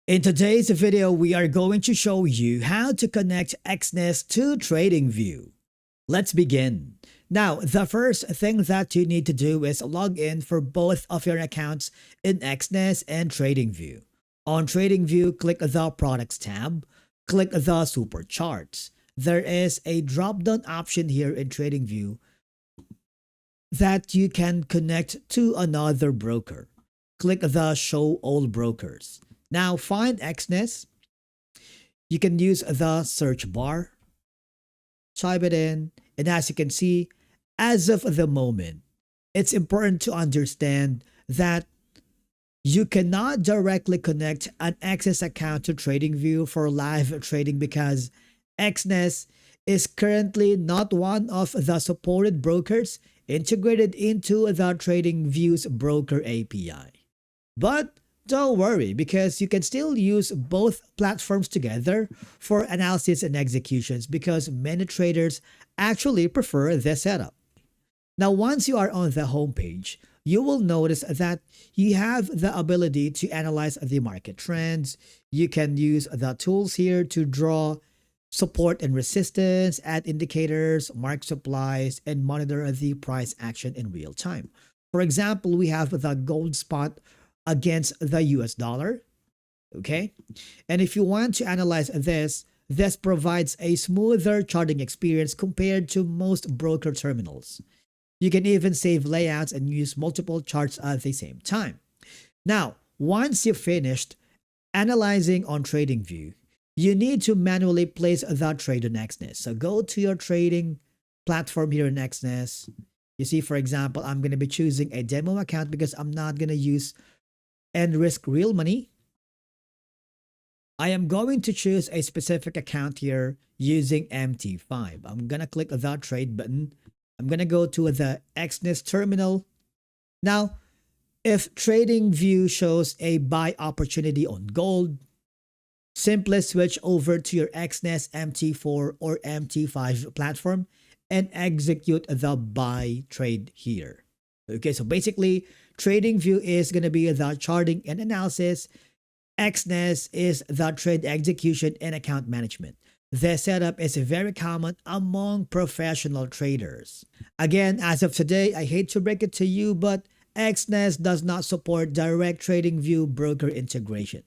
In today's video, we are going to show you how to connect Exness to TradingView. Let's begin. Now, the first thing that you need to do is log in for both of your accounts in Exness and TradingView. On TradingView, click the Products tab, click the Super Charts. There is a drop-down option here in TradingView that you can connect to another broker. Click the Show All Brokers. Now find Exness. You can use the search bar, type it in, and as you can see, as of the moment, it's important to understand that you cannot directly connect an Exness account to TradingView for live trading because Exness is currently not one of the supported brokers integrated into the TradingView's broker API. But don't worry, because you can still use both platforms together for analysis and executions because many traders actually prefer this setup. Now, once you are on the homepage, you will notice that you have the ability to analyze the market trends. You can use the tools here to draw support and resistance, add indicators, mark supplies, and monitor the price action in real time. For example, we have the gold spot against the US dollar. Okay. And if you want to analyze this provides a smoother charting experience compared to most broker terminals. You can even save layouts and use multiple charts at the same time. Now, once you've finished analyzing on TradingView, you need to manually place the trade on Exness. So go to your trading platform here in Exness. You see, for example, I'm going to be choosing a demo account because I'm not going to use and risk real money. I am going to choose a specific account here using MT5. I'm going to click the trade button. I'm going to go to the Exness terminal. Now, if TradingView shows a buy opportunity on gold, simply switch over to your Exness MT4 or MT5 platform and execute the buy trade here. Okay, so basically, TradingView is going to be the charting and analysis. Exness is the trade execution and account management. This setup is very common among professional traders. Again, as of today, I hate to break it to you, but Exness does not support direct TradingView broker integration.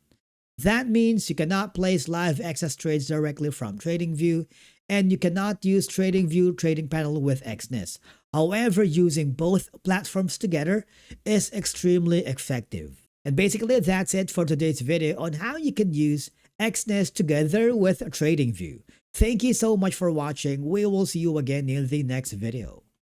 That means you cannot place live Exness trades directly from TradingView, and you cannot use TradingView trading panel with Exness. However, using both platforms together is extremely effective. And basically, that's it for today's video on how you can use Exness together with TradingView. Thank you so much for watching. We will see you again in the next video.